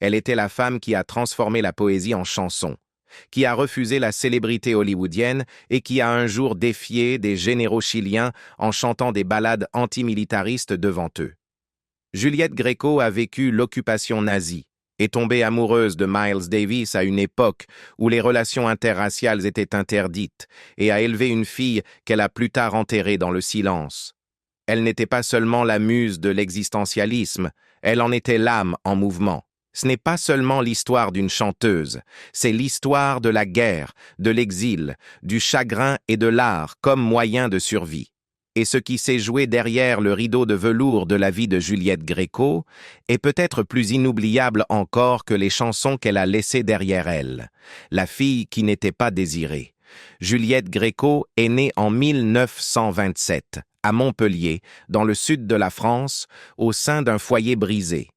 Elle était la femme qui a transformé la poésie en chanson, qui a refusé la célébrité hollywoodienne et qui a un jour défié des généraux chiliens en chantant des ballades antimilitaristes devant eux. Juliette Gréco a vécu l'occupation nazie, est tombée amoureuse de Miles Davis à une époque où les relations interraciales étaient interdites et a élevé une fille qu'elle a plus tard enterrée dans le silence. Elle n'était pas seulement la muse de l'existentialisme, elle en était l'âme en mouvement. Ce n'est pas seulement l'histoire d'une chanteuse, c'est l'histoire de la guerre, de l'exil, du chagrin et de l'art comme moyen de survie. Et ce qui s'est joué derrière le rideau de velours de la vie de Juliette Gréco est peut-être plus inoubliable encore que les chansons qu'elle a laissées derrière elle. La fille qui n'était pas désirée. Juliette Gréco est née en 1927, à Montpellier, dans le sud de la France, au sein d'un foyer brisé.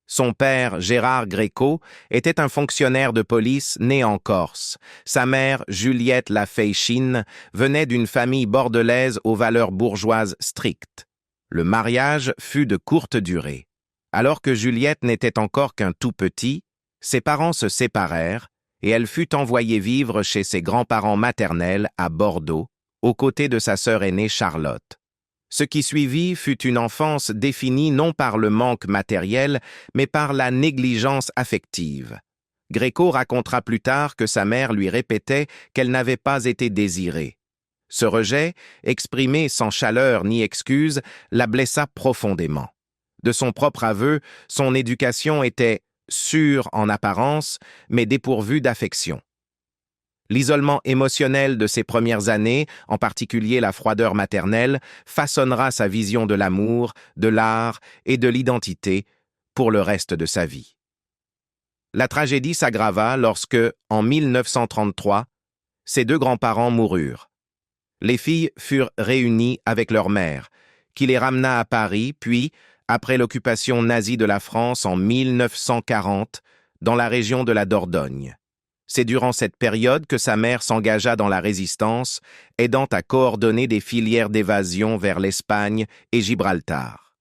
Son père, Gérard Gréco, était un fonctionnaire de police né en Corse. Sa mère, Juliette Lafaychine, venait d'une famille bordelaise aux valeurs bourgeoises strictes. Le mariage fut de courte durée. Alors que Juliette n'était encore qu'un tout petit, ses parents se séparèrent et elle fut envoyée vivre chez ses grands-parents maternels à Bordeaux, aux côtés de sa sœur aînée Charlotte. Ce qui suivit fut une enfance définie non par le manque matériel, mais par la négligence affective. Gréco racontera plus tard que sa mère lui répétait qu'elle n'avait pas été désirée. Ce rejet, exprimé sans chaleur ni excuse, la blessa profondément. De son propre aveu, son éducation était sûre en apparence, mais dépourvue d'affection. L'isolement émotionnel de ses premières années, en particulier la froideur maternelle, façonnera sa vision de l'amour, de l'art et de l'identité pour le reste de sa vie. La tragédie s'aggrava lorsque, en 1933, ses deux grands-parents moururent. Les filles furent réunies avec leur mère, qui les ramena à Paris, puis, après l'occupation nazie de la France en 1940, dans la région de la Dordogne. C'est durant cette période que sa mère s'engagea dans la résistance, aidant à coordonner des filières d'évasion vers l'Espagne et Gibraltar.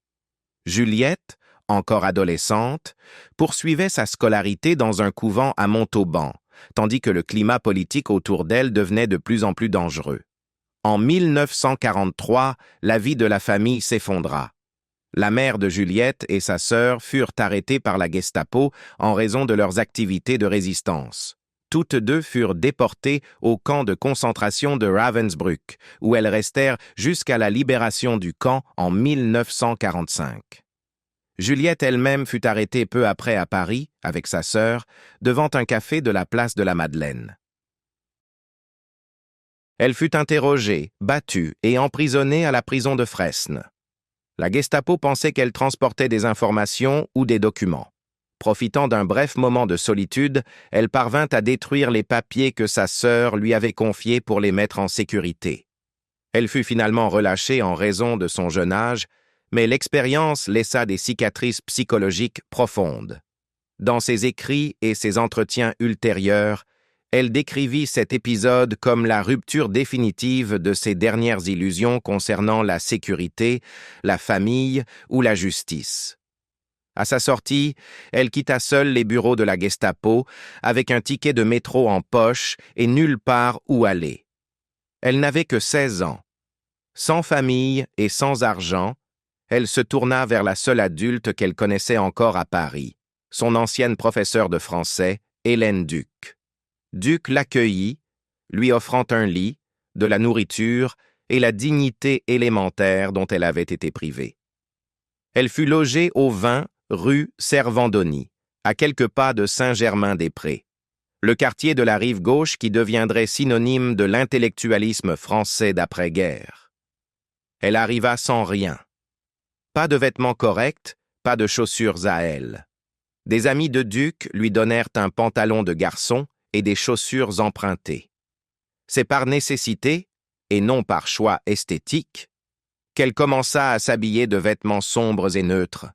Juliette, encore adolescente, poursuivait sa scolarité dans un couvent à Montauban, tandis que le climat politique autour d'elle devenait de plus en plus dangereux. En 1943, la vie de la famille s'effondra. La mère de Juliette et sa sœur furent arrêtées par la Gestapo en raison de leurs activités de résistance. Toutes deux furent déportées au camp de concentration de Ravensbrück, où elles restèrent jusqu'à la libération du camp en 1945. Juliette elle-même fut arrêtée peu après à Paris, avec sa sœur, devant un café de la place de la Madeleine. Elle fut interrogée, battue et emprisonnée à la prison de Fresnes. La Gestapo pensait qu'elle transportait des informations ou des documents. Profitant d'un bref moment de solitude, elle parvint à détruire les papiers que sa sœur lui avait confiés pour les mettre en sécurité. Elle fut finalement relâchée en raison de son jeune âge, mais l'expérience laissa des cicatrices psychologiques profondes. Dans ses écrits et ses entretiens ultérieurs, elle décrivit cet épisode comme la rupture définitive de ses dernières illusions concernant la sécurité, la famille ou la justice. À sa sortie, elle quitta seule les bureaux de la Gestapo, avec un ticket de métro en poche et nulle part où aller. Elle n'avait que 16 ans. Sans famille et sans argent, elle se tourna vers la seule adulte qu'elle connaissait encore à Paris, son ancienne professeure de français, Hélène Duc. Duc l'accueillit, lui offrant un lit, de la nourriture et la dignité élémentaire dont elle avait été privée. Elle fut logée au 20 rue Servandoni, à quelques pas de Saint-Germain-des-Prés, le quartier de la rive gauche qui deviendrait synonyme de l'intellectualisme français d'après-guerre. Elle arriva sans rien. Pas de vêtements corrects, pas de chaussures à elle. Des amis de Duc lui donnèrent un pantalon de garçon et des chaussures empruntées. C'est par nécessité, et non par choix esthétique, qu'elle commença à s'habiller de vêtements sombres et neutres.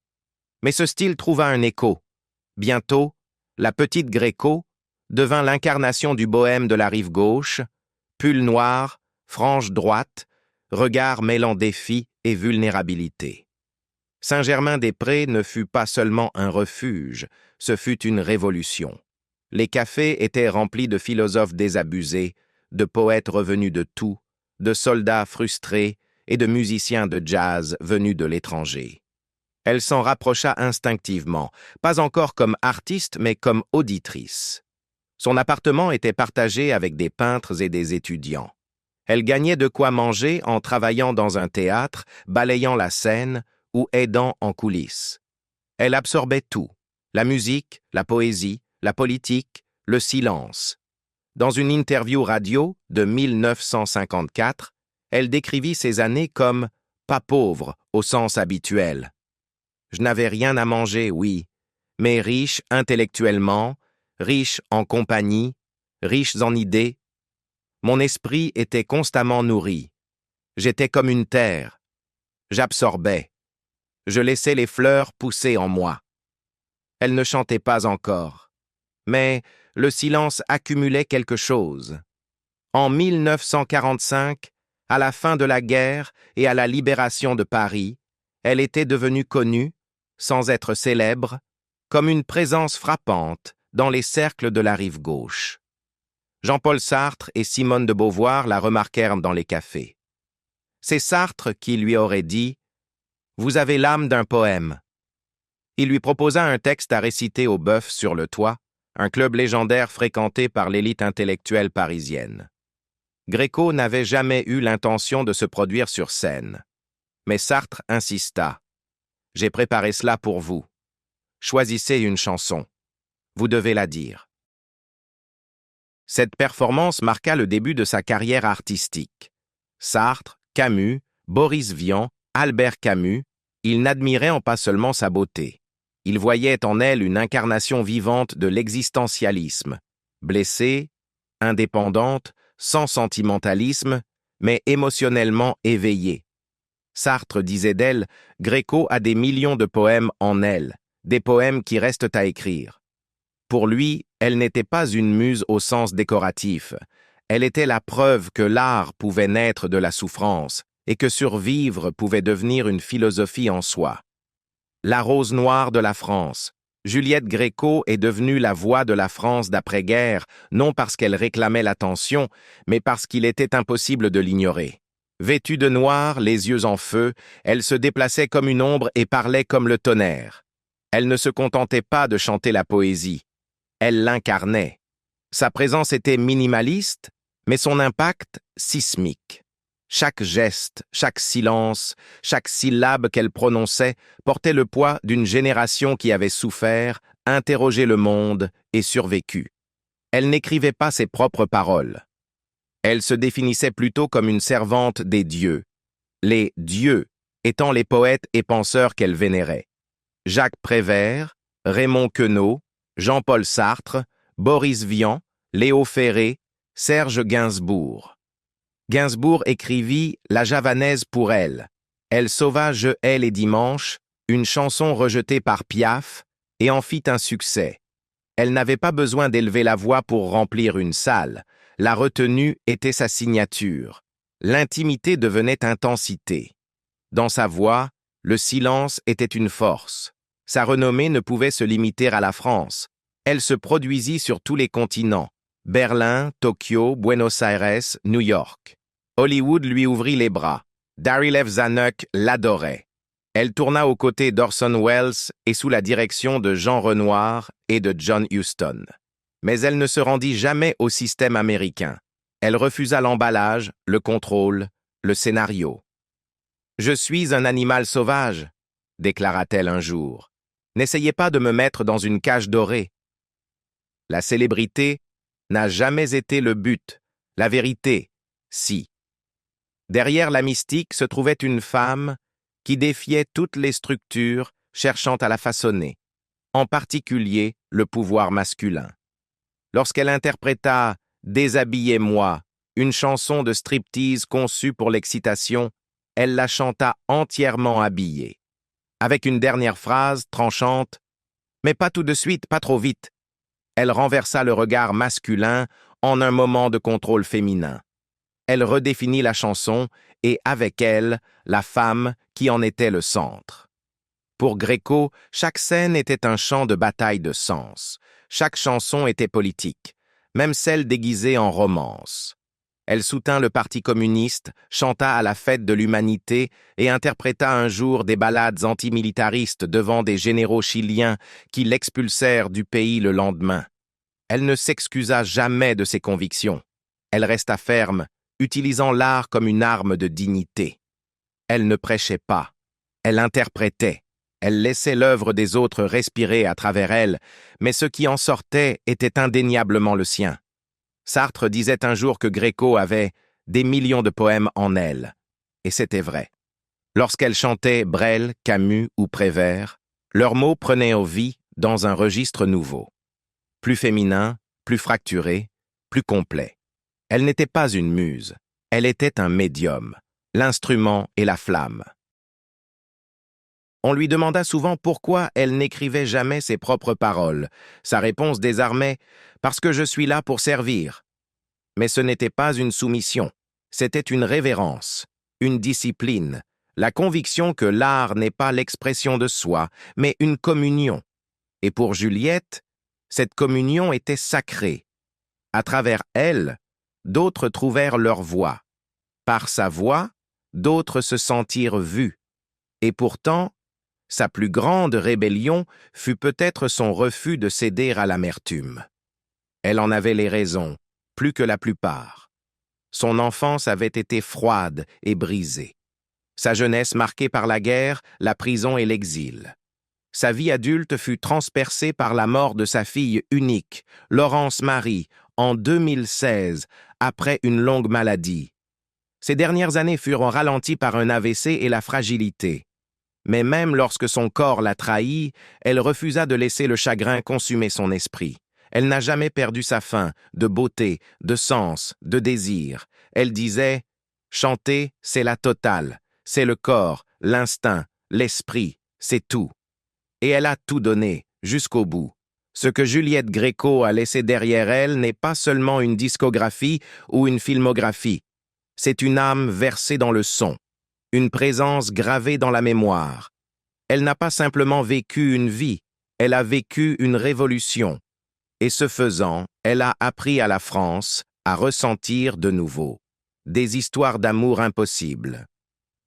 Mais ce style trouva un écho. Bientôt, la petite Gréco devint l'incarnation du bohème de la rive gauche, pull noir, frange droite, regard mêlant défi et vulnérabilité. Saint-Germain-des-Prés ne fut pas seulement un refuge, ce fut une révolution. Les cafés étaient remplis de philosophes désabusés, de poètes revenus de tout, de soldats frustrés et de musiciens de jazz venus de l'étranger. Elle s'en rapprocha instinctivement, pas encore comme artiste mais comme auditrice. Son appartement était partagé avec des peintres et des étudiants. Elle gagnait de quoi manger en travaillant dans un théâtre, balayant la scène ou aidant en coulisses. Elle absorbait tout, la musique, la poésie, la politique, le silence. Dans une interview radio de 1954, elle décrivit ces années comme « pas pauvre au sens habituel ». Je n'avais rien à manger, oui, mais riche intellectuellement, riche en compagnie, riche en idées. Mon esprit était constamment nourri. J'étais comme une terre. J'absorbais. Je laissais les fleurs pousser en moi. Elle ne chantait pas encore. Mais le silence accumulait quelque chose. En 1945, à la fin de la guerre et à la libération de Paris, elle était devenue connue, sans être célèbre, comme une présence frappante dans les cercles de la rive gauche. Jean-Paul Sartre et Simone de Beauvoir la remarquèrent dans les cafés. C'est Sartre qui lui aurait dit « Vous avez l'âme d'un poème ». Il lui proposa un texte à réciter au Bœuf sur le Toit, un club légendaire fréquenté par l'élite intellectuelle parisienne. Gréco n'avait jamais eu l'intention de se produire sur scène. Mais Sartre insista. « J'ai préparé cela pour vous. Choisissez une chanson. Vous devez la dire. » Cette performance marqua le début de sa carrière artistique. Sartre, Camus, Boris Vian, Albert Camus, ils n'admiraient pas seulement sa beauté. Ils voyaient en elle une incarnation vivante de l'existentialisme, blessée, indépendante, sans sentimentalisme, mais émotionnellement éveillée. Sartre disait d'elle, Gréco a des millions de poèmes en elle, des poèmes qui restent à écrire. Pour lui, elle n'était pas une muse au sens décoratif. Elle était la preuve que l'art pouvait naître de la souffrance et que survivre pouvait devenir une philosophie en soi. La rose noire de la France. Juliette Gréco est devenue la voix de la France d'après-guerre, non parce qu'elle réclamait l'attention, mais parce qu'il était impossible de l'ignorer. Vêtue de noir, les yeux en feu, elle se déplaçait comme une ombre et parlait comme le tonnerre. Elle ne se contentait pas de chanter la poésie. Elle l'incarnait. Sa présence était minimaliste, mais son impact sismique. Chaque geste, chaque silence, chaque syllabe qu'elle prononçait portait le poids d'une génération qui avait souffert, interrogé le monde et survécu. Elle n'écrivait pas ses propres paroles. Elle se définissait plutôt comme une servante des dieux, les dieux étant les poètes et penseurs qu'elle vénérait. Jacques Prévert, Raymond Queneau, Jean-Paul Sartre, Boris Vian, Léo Ferré, Serge Gainsbourg. Gainsbourg écrivit « La javanaise pour elle ». Elle sauva « Je hais les dimanches », une chanson rejetée par Piaf, et en fit un succès. Elle n'avait pas besoin d'élever la voix pour remplir une salle. La retenue était sa signature. L'intimité devenait intensité. Dans sa voix, le silence était une force. Sa renommée ne pouvait se limiter à la France. Elle se produisit sur tous les continents. Berlin, Tokyo, Buenos Aires, New York. Hollywood lui ouvrit les bras. Daryl F. Zanuck l'adorait. Elle tourna aux côtés d'Orson Welles et sous la direction de Jean Renoir et de John Huston. Mais elle ne se rendit jamais au système américain. Elle refusa l'emballage, le contrôle, le scénario. « Je suis un animal sauvage », déclara-t-elle un jour. « N'essayez pas de me mettre dans une cage dorée. » La célébrité n'a jamais été le but. La vérité, si. Derrière la mystique se trouvait une femme qui défiait toutes les structures cherchant à la façonner, en particulier le pouvoir masculin. Lorsqu'elle interpréta « Déshabillez-moi », une chanson de striptease conçue pour l'excitation, elle la chanta entièrement habillée. Avec une dernière phrase tranchante « Mais pas tout de suite, pas trop vite », elle renversa le regard masculin en un moment de contrôle féminin. Elle redéfinit la chanson et, avec elle, la femme qui en était le centre. Pour Gréco, chaque scène était un champ de bataille de sens. Chaque chanson était politique, même celle déguisée en romance. Elle soutint le Parti communiste, chanta à la fête de l'humanité et interpréta un jour des ballades antimilitaristes devant des généraux chiliens qui l'expulsèrent du pays le lendemain. Elle ne s'excusa jamais de ses convictions. Elle resta ferme, utilisant l'art comme une arme de dignité. Elle ne prêchait pas, elle interprétait. Elle laissait l'œuvre des autres respirer à travers elle, mais ce qui en sortait était indéniablement le sien. Sartre disait un jour que Gréco avait des millions de poèmes en elle, et c'était vrai. Lorsqu'elle chantait Brel, Camus ou Prévert, leurs mots prenaient vie dans un registre nouveau. Plus féminin, plus fracturé, plus complet. Elle n'était pas une muse, elle était un médium, l'instrument et la flamme. On lui demanda souvent pourquoi elle n'écrivait jamais ses propres paroles. Sa réponse désarmait « Parce que je suis là pour servir ». Mais ce n'était pas une soumission, c'était une révérence, une discipline, la conviction que l'art n'est pas l'expression de soi, mais une communion. Et pour Juliette, cette communion était sacrée. À travers elle, d'autres trouvèrent leur voix. Par sa voix, d'autres se sentirent vus. Et pourtant, sa plus grande rébellion fut peut-être son refus de céder à l'amertume. Elle en avait les raisons, plus que la plupart. Son enfance avait été froide et brisée. Sa jeunesse marquée par la guerre, la prison et l'exil. Sa vie adulte fut transpercée par la mort de sa fille unique, Laurence Marie, en 2016, après une longue maladie. Ses dernières années furent ralenties par un AVC et la fragilité. Mais même lorsque son corps la trahit, elle refusa de laisser le chagrin consumer son esprit. Elle n'a jamais perdu sa faim, de beauté, de sens, de désir. Elle disait « Chanter, c'est la totale, c'est le corps, l'instinct, l'esprit, c'est tout. » Et elle a tout donné, jusqu'au bout. Ce que Juliette Gréco a laissé derrière elle n'est pas seulement une discographie ou une filmographie. C'est une âme versée dans le son. Une présence gravée dans la mémoire. Elle n'a pas simplement vécu une vie, elle a vécu une révolution. Et ce faisant, elle a appris à la France à ressentir de nouveau des histoires d'amour impossibles.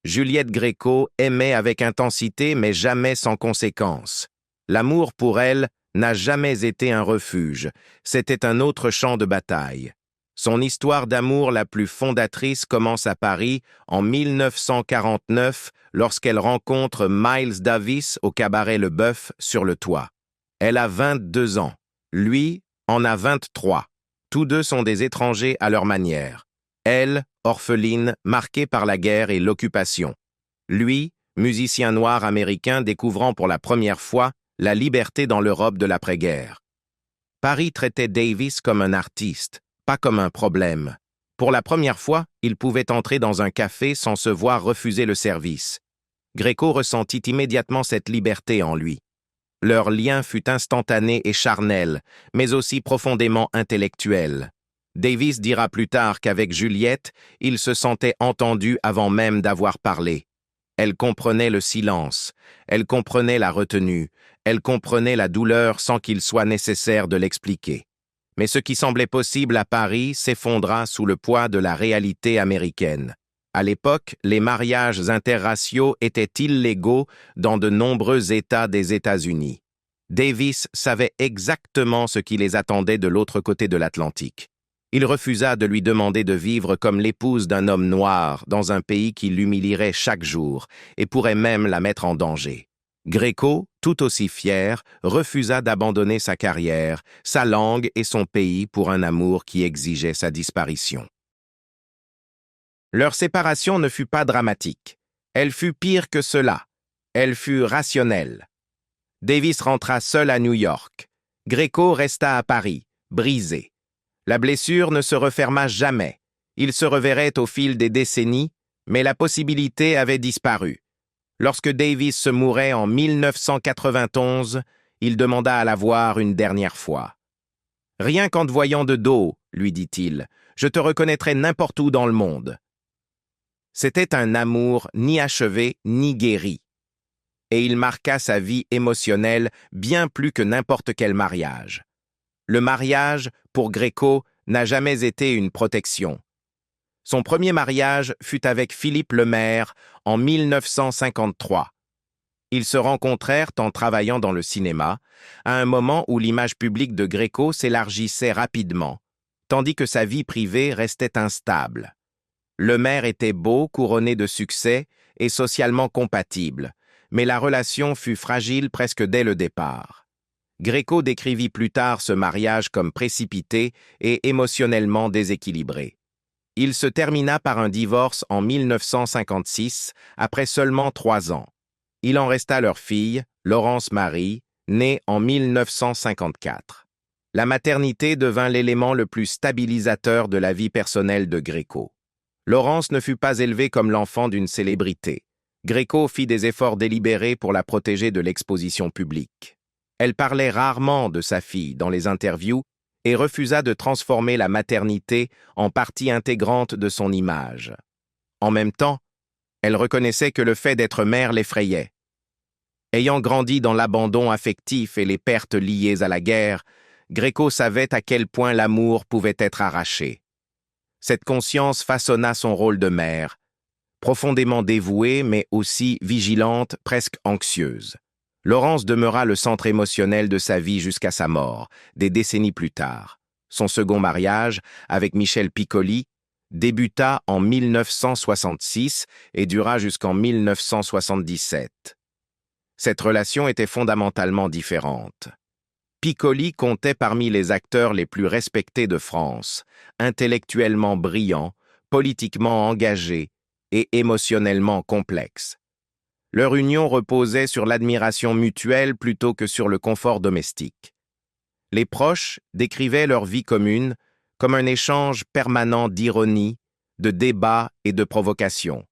Juliette Gréco aimait avec intensité mais jamais sans conséquence. L'amour pour elle n'a jamais été un refuge, c'était un autre champ de bataille. Son histoire d'amour la plus fondatrice commence à Paris en 1949 lorsqu'elle rencontre Miles Davis au cabaret Le Bœuf sur le toit. Elle a 22 ans, lui en a 23. Tous deux sont des étrangers à leur manière. Elle, orpheline, marquée par la guerre et l'occupation. Lui, musicien noir américain découvrant pour la première fois la liberté dans l'Europe de l'après-guerre. Paris traitait Davis comme un artiste, pas comme un problème. Pour la première fois, il pouvait entrer dans un café sans se voir refuser le service. Gréco ressentit immédiatement cette liberté en lui. Leur lien fut instantané et charnel, mais aussi profondément intellectuel. Davis dira plus tard qu'avec Juliette, il se sentait entendu avant même d'avoir parlé. Elle comprenait le silence, elle comprenait la retenue, elle comprenait la douleur sans qu'il soit nécessaire de l'expliquer. Mais ce qui semblait possible à Paris s'effondra sous le poids de la réalité américaine. À l'époque, les mariages interraciaux étaient illégaux dans de nombreux États des États-Unis. Davis savait exactement ce qui les attendait de l'autre côté de l'Atlantique. Il refusa de lui demander de vivre comme l'épouse d'un homme noir dans un pays qui l'humilierait chaque jour et pourrait même la mettre en danger. Gréco, tout aussi fier, refusa d'abandonner sa carrière, sa langue et son pays pour un amour qui exigeait sa disparition. Leur séparation ne fut pas dramatique. Elle fut pire que cela. Elle fut rationnelle. Davis rentra seul à New York. Gréco resta à Paris, brisé. La blessure ne se referma jamais. Il se reverrait au fil des décennies, mais la possibilité avait disparu. Lorsque Davis se mourait en 1991, il demanda à la voir une dernière fois. « Rien qu'en te voyant de dos, lui dit-il, je te reconnaîtrai n'importe où dans le monde. » C'était un amour ni achevé ni guéri. et il marqua sa vie émotionnelle bien plus que n'importe quel mariage. Le mariage, pour Gréco, n'a jamais été une protection. Son premier mariage fut avec Philippe Lemaire en 1953. Ils se rencontrèrent en travaillant dans le cinéma, à un moment où l'image publique de Gréco s'élargissait rapidement, tandis que sa vie privée restait instable. Lemaire était beau, couronné de succès et socialement compatible, mais la relation fut fragile presque dès le départ. Gréco décrivit plus tard ce mariage comme précipité et émotionnellement déséquilibré. Il se termina par un divorce en 1956, après seulement 3 ans. Il en resta leur fille, Laurence Marie, née en 1954. La maternité devint l'élément le plus stabilisateur de la vie personnelle de Gréco. Laurence ne fut pas élevée comme l'enfant d'une célébrité. Gréco fit des efforts délibérés pour la protéger de l'exposition publique. Elle parlait rarement de sa fille dans les interviews et refusa de transformer la maternité en partie intégrante de son image. En même temps, elle reconnaissait que le fait d'être mère l'effrayait. Ayant grandi dans l'abandon affectif et les pertes liées à la guerre, Gréco savait à quel point l'amour pouvait être arraché. Cette conscience façonna son rôle de mère, profondément dévouée mais aussi vigilante, presque anxieuse. Laurence demeura le centre émotionnel de sa vie jusqu'à sa mort, des décennies plus tard. Son second mariage, avec Michel Piccoli, débuta en 1966 et dura jusqu'en 1977. Cette relation était fondamentalement différente. Piccoli comptait parmi les acteurs les plus respectés de France, intellectuellement brillant, politiquement engagé et émotionnellement complexe. Leur union reposait sur l'admiration mutuelle plutôt que sur le confort domestique. Les proches décrivaient leur vie commune comme un échange permanent d'ironie, de débats et de provocations.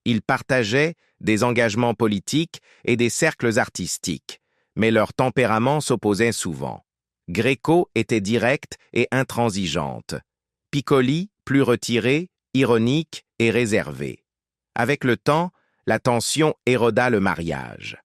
Ils partageaient des engagements politiques et des cercles artistiques, mais leur tempérament s'opposait souvent. Gréco était directe et intransigeante. Piccoli, plus retiré, ironique et réservé. Avec le temps, la tension éroda le mariage.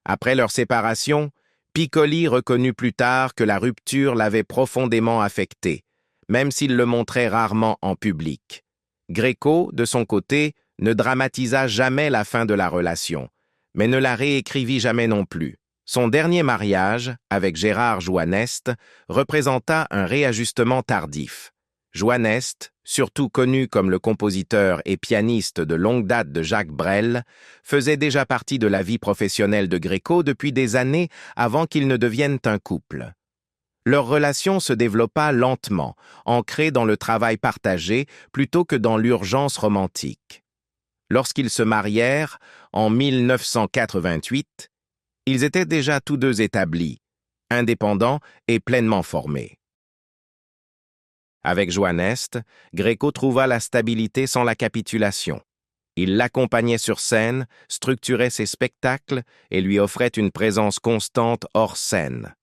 Après leur séparation, Piccoli reconnut plus tard que la rupture l'avait profondément affecté, même s'il le montrait rarement en public. Gréco, de son côté, ne dramatisa jamais la fin de la relation, mais ne la réécrivit jamais non plus. Son dernier mariage, avec Gérard Joannest, représenta un réajustement tardif. Joannest, surtout connu comme le compositeur et pianiste de longue date de Jacques Brel, faisait déjà partie de la vie professionnelle de Gréco depuis des années avant qu'ils ne deviennent un couple. Leur relation se développa lentement, ancrée dans le travail partagé plutôt que dans l'urgence romantique. Lorsqu'ils se marièrent, en 1988, ils étaient déjà tous deux établis, indépendants et pleinement formés. Avec Joannest, Gréco trouva la stabilité sans la capitulation. Il l'accompagnait sur scène, structurait ses spectacles et lui offrait une présence constante hors scène.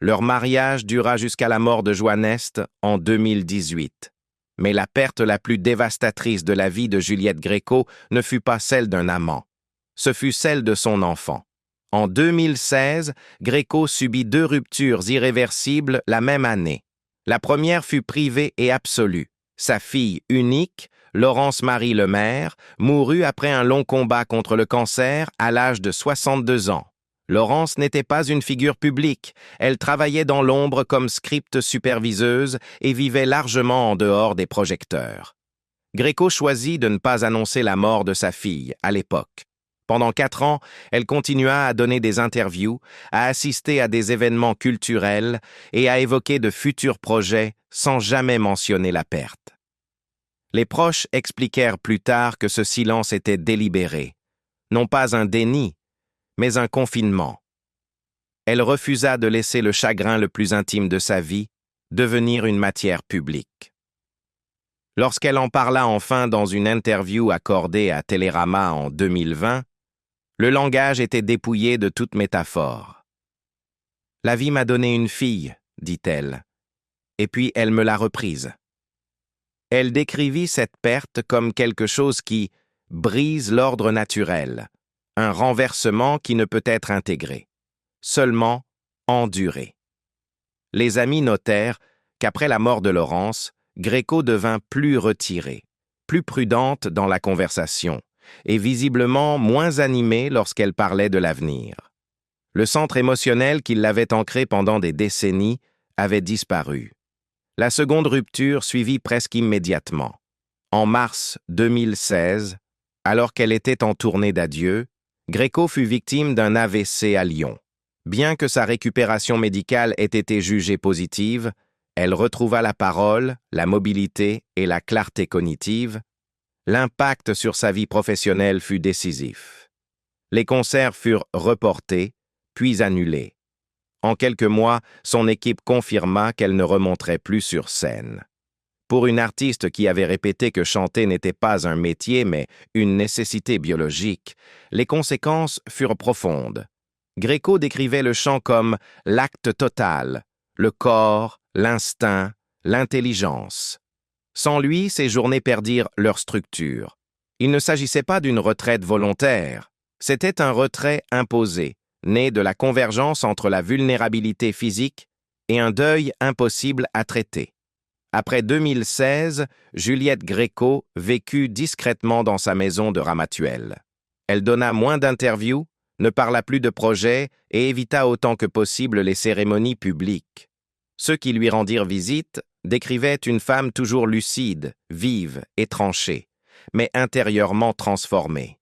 Leur mariage dura jusqu'à la mort de Joannest en 2018. Mais la perte la plus dévastatrice de la vie de Juliette Gréco ne fut pas celle d'un amant. Ce fut celle de son enfant. En 2016, Gréco subit 2 ruptures irréversibles la même année. La première fut privée et absolue. Sa fille unique, Laurence Marie Lemaire, mourut après un long combat contre le cancer à l'âge de 62 ans. Laurence n'était pas une figure publique. Elle travaillait dans l'ombre comme script superviseuse et vivait largement en dehors des projecteurs. Gréco choisit de ne pas annoncer la mort de sa fille à l'époque. Pendant 4 ans, elle continua à donner des interviews, à assister à des événements culturels et à évoquer de futurs projets sans jamais mentionner la perte. Les proches expliquèrent plus tard que ce silence était délibéré, non pas un déni, mais un confinement. Elle refusa de laisser le chagrin le plus intime de sa vie devenir une matière publique. Lorsqu'elle en parla enfin dans une interview accordée à Télérama en 2020, le langage était dépouillé de toute métaphore. « La vie m'a donné une fille, dit-elle, et puis elle me l'a reprise. » Elle décrivit cette perte comme quelque chose qui brise l'ordre naturel, un renversement qui ne peut être intégré, seulement enduré. Les amis notèrent qu'après la mort de Laurence, Gréco devint plus retirée, plus prudente dans la conversation, et visiblement moins animée lorsqu'elle parlait de l'avenir. Le centre émotionnel qui l'avait ancrée pendant des décennies avait disparu. La seconde rupture suivit presque immédiatement. En mars 2016, alors qu'elle était en tournée d'adieu, Gréco fut victime d'un AVC à Lyon. Bien que sa récupération médicale ait été jugée positive, elle retrouva la parole, la mobilité et la clarté cognitive. L'impact sur sa vie professionnelle fut décisif. Les concerts furent reportés, puis annulés. En quelques mois, son équipe confirma qu'elle ne remonterait plus sur scène. Pour une artiste qui avait répété que chanter n'était pas un métier mais une nécessité biologique, les conséquences furent profondes. Gréco décrivait le chant comme l'acte total, le corps, l'instinct, l'intelligence. Sans lui, ses journées perdirent leur structure. Il ne s'agissait pas d'une retraite volontaire, c'était un retrait imposé, né de la convergence entre la vulnérabilité physique et un deuil impossible à traiter. Après 2016, Juliette Gréco vécut discrètement dans sa maison de Ramatuelle. Elle donna moins d'interviews, ne parla plus de projets et évita autant que possible les cérémonies publiques. Ceux qui lui rendirent visite décrivaient une femme toujours lucide, vive et tranchée, mais intérieurement transformée.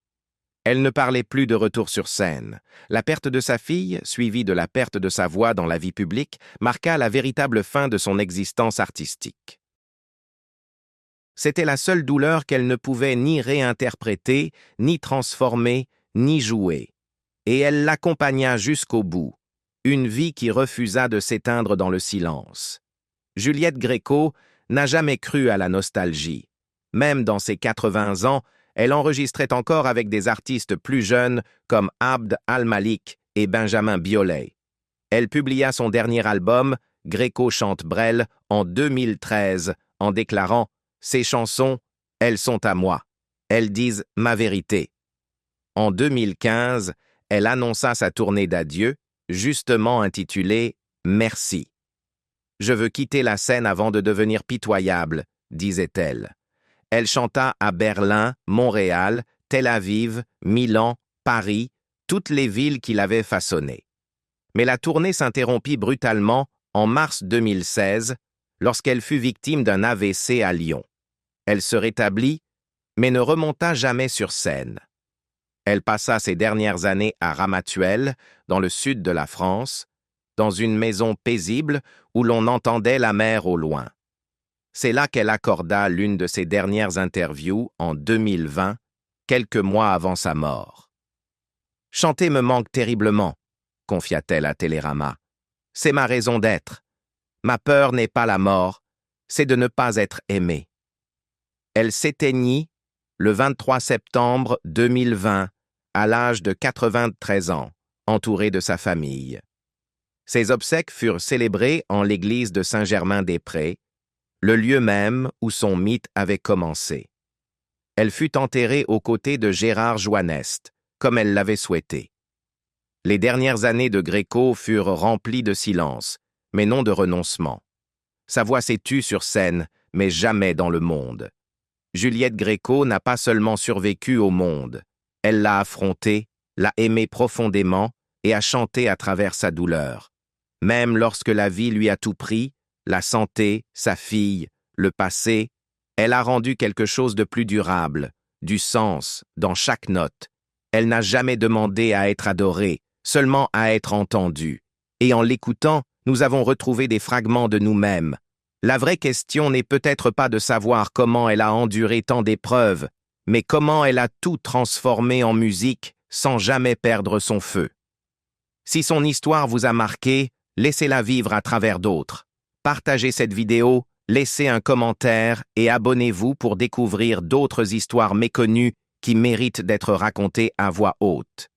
Elle ne parlait plus de retour sur scène. La perte de sa fille, suivie de la perte de sa voix dans la vie publique, marqua la véritable fin de son existence artistique. C'était la seule douleur qu'elle ne pouvait ni réinterpréter, ni transformer, ni jouer. Et elle l'accompagna jusqu'au bout, une vie qui refusa de s'éteindre dans le silence. Juliette Gréco n'a jamais cru à la nostalgie. Même dans ses 80 ans, elle enregistrait encore avec des artistes plus jeunes comme Abd al-Malik et Benjamin Biolay. Elle publia son dernier album, Gréco chante Brel, en 2013, en déclarant « Ces chansons, elles sont à moi. Elles disent ma vérité. » En 2015, elle annonça sa tournée d'adieu, justement intitulée « Merci ». « Je veux quitter la scène avant de devenir pitoyable », disait-elle. Elle chanta à Berlin, Montréal, Tel Aviv, Milan, Paris, toutes les villes qui l'avaient façonnée. Mais la tournée s'interrompit brutalement en mars 2016, lorsqu'elle fut victime d'un AVC à Lyon. Elle se rétablit, mais ne remonta jamais sur scène. Elle passa ses dernières années à Ramatuelle, dans le sud de la France, dans une maison paisible où l'on entendait la mer au loin. C'est là qu'elle accorda l'une de ses dernières interviews en 2020, quelques mois avant sa mort. « Chanter me manque terriblement », confia-t-elle à Télérama. « C'est ma raison d'être. Ma peur n'est pas la mort, c'est de ne pas être aimée. » Elle s'éteignit le 23 septembre 2020, à l'âge de 93 ans, entourée de sa famille. Ses obsèques furent célébrées en l'église de Saint-Germain-des-Prés, le lieu même où son mythe avait commencé. Elle fut enterrée aux côtés de Gérard Joannest, comme elle l'avait souhaité. Les dernières années de Gréco furent remplies de silence, mais non de renoncement. Sa voix s'est tue sur scène, mais jamais dans le monde. Juliette Gréco n'a pas seulement survécu au monde, elle l'a affronté, l'a aimé profondément et a chanté à travers sa douleur. Même lorsque la vie lui a tout pris, la santé, sa fille, le passé, elle a rendu quelque chose de plus durable, du sens, dans chaque note. Elle n'a jamais demandé à être adorée, seulement à être entendue. Et en l'écoutant, nous avons retrouvé des fragments de nous-mêmes. La vraie question n'est peut-être pas de savoir comment elle a enduré tant d'épreuves, mais comment elle a tout transformé en musique sans jamais perdre son feu. Si son histoire vous a marqué, laissez-la vivre à travers d'autres. Partagez cette vidéo, laissez un commentaire et abonnez-vous pour découvrir d'autres histoires méconnues qui méritent d'être racontées à voix haute.